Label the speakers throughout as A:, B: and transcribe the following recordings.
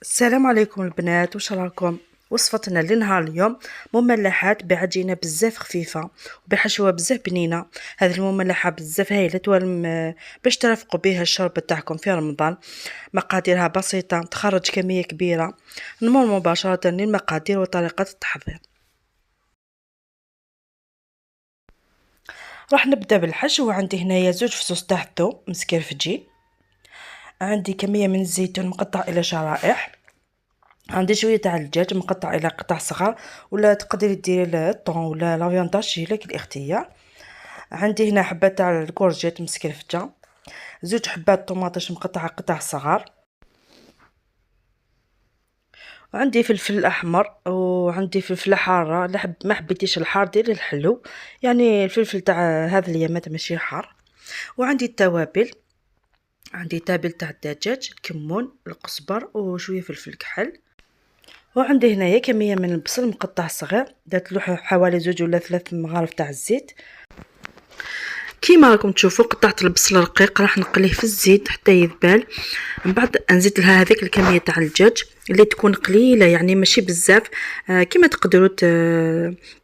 A: السلام عليكم البنات، واش راكم؟ وصفتنا لنهار اليوم مملحات بعجينه بزاف خفيفه وبحشوه بزاف بنينه. هذه المملحه بزاف هايله توالم باش ترافقوا بها الشرب تاعكم في رمضان. مقاديرها بسيطه، تخرج كميه كبيره. نمر مباشره للمقادير وطريقه التحضير. راح نبدا بالحشو. عندي هنايا 2 فصوص تاع الثوم مسكرفجين. عندي كميه من الزيتون مقطع الى شرائح. عندي شويه تاع الدجاج مقطع الى قطع صغار، ولا تقدري ديري الطون ولا لا فيانداج لك الاختيار. عندي هنا حبه تاع الكورجيت مسكرفته، 2 حبات طوماطيش مقطعه قطع صغار. وعندي فلفل احمر، وعندي فلفله حاره. ما حبيتيش الحار ديري الحلو، يعني الفلفل تاع هذا اليامات ماشي حار. وعندي التوابل، عندي تابل تاع الدجاج، الكمون، القزبر، وشويه فلفل كحل. وعندي هنايا كميه من البصل مقطع صغير، درت له حوالي 2 ولا 3 مغارف تاع الزيت. كيما راكم تشوفوا قطعت البصل رقيق، راح نقليه في الزيت حتى يذبل. من بعد نزيد لها هذيك الكميه تاع الدجاج اللي تكون قليله، يعني ماشي بزاف. كيما تقدروا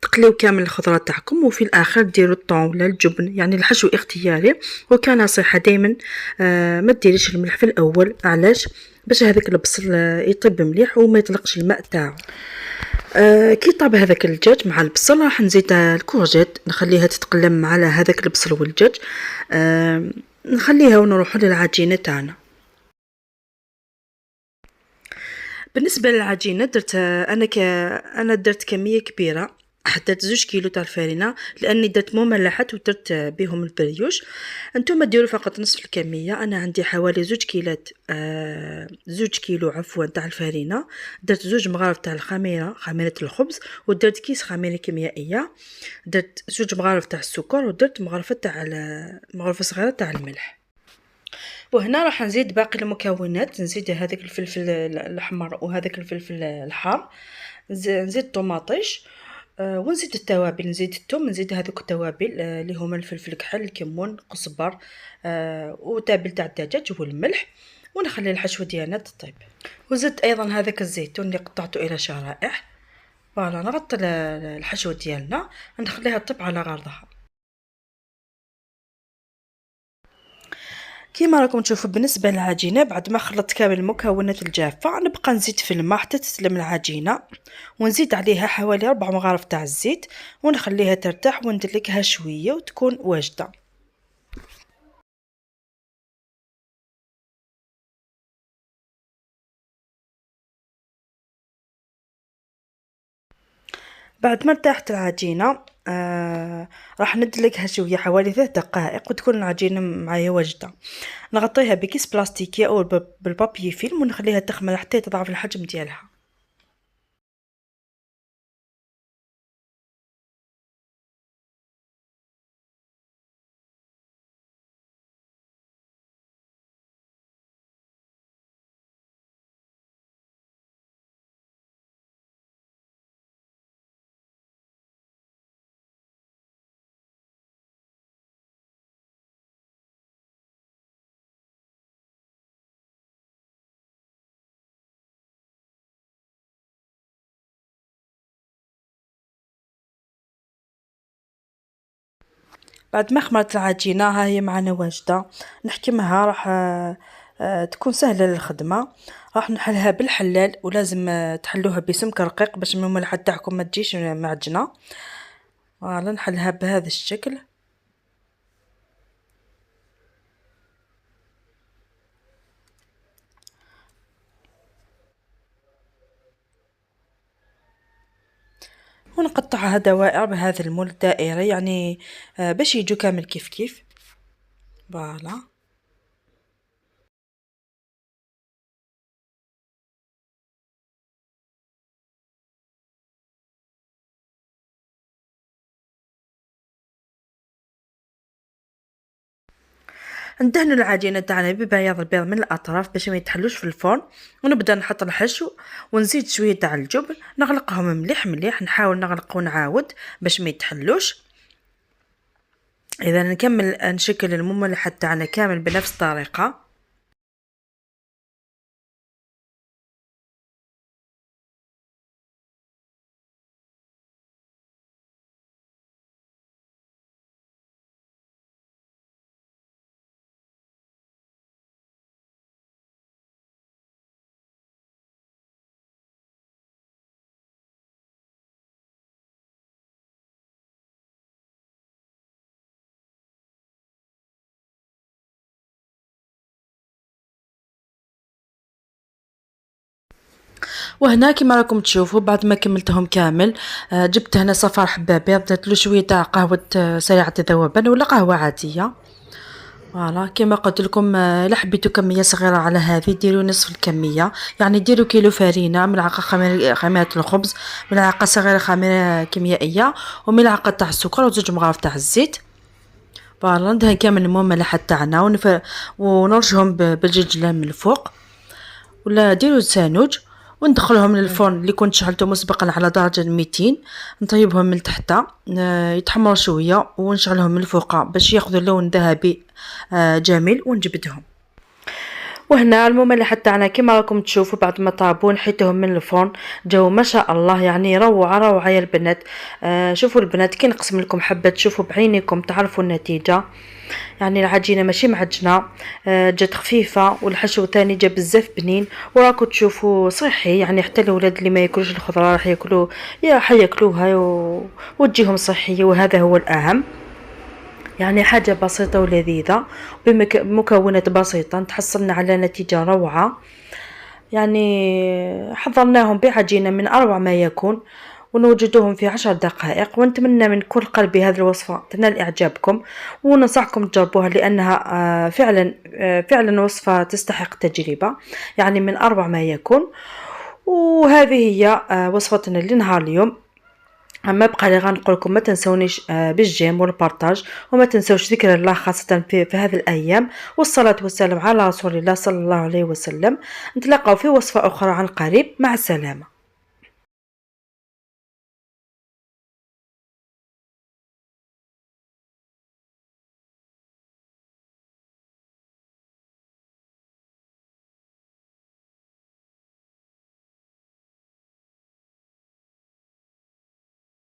A: تقليو كامل الخضره تاعكم، وفي الاخر ديروا الطون ولا الجبن، يعني الحشو اختياري. وكان نصيحه دائما ما ديريش الملح في الاول. علاش؟ باش هذاك البصل يطيب مليح وما يطلقش الماء تاعو. كي طاب هذاك الدجاج مع البصل، راح نزيد الكورجيت نخليها تتقلم مع هذاك البصل والدجاج. نخليها ونروحوا للعجينه تاعنا. بالنسبه للعجينه درت انا درت كميه كبيره. حطيت 2 كيلو تاع الفارينه، لاني درت مملحات ودرت بهم البريوش. انتم ديروا فقط نصف الكميه. انا عندي حوالي 2 كيلات 2 كيلو عفوا تاع الفارينه. درت 2 مغارف تاع الخميره، خميره الخبز، ودرت كيس خميره كيميائيه. درت 2 مغارف تاع السكر، ودرت مغرفه صغيره تاع الملح. وهنا راح نزيد باقي المكونات. نزيد هذاك الفلفل الاحمر وهذاك الفلفل الحار. نزيد طوماطيش. ونزيد التوابل، نزيد الثوم، نزيد هذوك التوابل اللي هما الفلفل الكحل، الكمون، قزبر، وتابل تاع الدجاج والملح. ونخلي الحشوه ديالنا تطيب. وزدت ايضا هذاك الزيتون اللي قطعته الى شرائح. فوالا نغطي الحشوه ديالنا، نخليها تطيب على غرضها. كيما راكم تشوفوا بالنسبه للعجينه، بعد ما خلطت كامل المكونات الجافه، نبقى نزيد في الماء حتى تسلم العجينه. ونزيد عليها حوالي 4 مغارف تاع الزيت، ونخليها ترتاح وندلكها شويه وتكون واجده. بعد ما ارتاحت العجينه، راح ندلكها شويه حوالي 3 دقائق وتكون العجينه معايا واجده. نغطيها بكيس بلاستيكي او بالبابي فيلم، ونخليها تخمر حتى تضاعف الحجم ديالها. بعد ما خمرت العجينه، ها هي معنا واجده. نحكمها، راح تكون سهله للخدمه. راح نحلها بالحلال، ولازم تحلوها بسمك رقيق باش المملحه تاعكم ما تجيش معجنه. فوالا نحلها بهذا الشكل. ونقطعها دوائر بهذا المول الدائري، يعني باش يجوا كامل كيف كيف. فوالا. ندهنوا العجينه تاعنا ببياض البيض من الاطراف باش ما يتحلوش في الفرن. ونبدا نحط الحشو، ونزيد شويه تاع الجبن، نغلقهم مليح مليح. نحاول نغلق ونعاود باش ما يتحلوش. اذا نكمل نشكل المملحه تاعنا كامل بنفس الطريقه. وهنا كما راكم تشوفوا بعد ما كملتهم كامل جبت هنا صفار حبابي، درت له شويه تاع قهوه سريعه الذوبان ولا قهوه عاديه. فوالا كما قلت لكم الا حبيتوا كميه صغيره على هذه ديروا نصف الكميه، يعني ديروا كيلو فرينه، ملعقه خميره الخبز، ملعقه صغيره خميره كيميائيه، وملعقه تاع السكر وزوج مغارف تاع الزيت. فوالا ندهن كامل المملحه تاعنا ونرشهم بالجنجلان من الفوق، ولا ديروا السانوج وندخلهم للفرن اللي كنت شعلته مسبقا على درجه 200. نطيبهم من تحت يتحمروا شويه ونشعلهم من الفوق باش ياخذوا لون ذهبي جميل ونجبدهم. وهنا المملحة تاعنا كما راكم تشوفوا بعد ما طابوا نحيتهم من الفرن جاو ما شاء الله، يعني روعه روعه يا البنات. شوفوا البنات كي نقسم لكم حبه تشوفوا بعينيكم تعرفوا النتيجه. يعني العجينه ماشي معجنه، جات خفيفه، والحشو ثاني جا بزاف بنين، وراكم تشوفوا صحي، يعني حتى الاولاد اللي ما ياكلوش الخضره راح ياكلوا حياكلوها وتجيهم صحيه، وهذا هو الاهم. يعني حاجه بسيطه ولذيذه بمكونات بسيطه تحصلنا على نتيجه روعه. يعني حضرناهم بعجينه من اروع ما يكون ونوجدوهم في 10 دقائق، ونتمنى من كل قلبي هذه الوصفة تنال إعجابكم، وننصحكم تجربوها لأنها فعلا وصفة تستحق التجربة، يعني من أروع ما يكون. وهذه هي وصفتنا لنهار اليوم. اما بقى لي غنقول لكم ما تنسونيش بالجيم والبارطاج، وما تنسوش ذكر الله خاصه في هذه الايام، والصلاه والسلام على رسول الله صلى الله عليه وسلم. نتلاقاو في وصفه اخرى عن قريب، مع السلامه.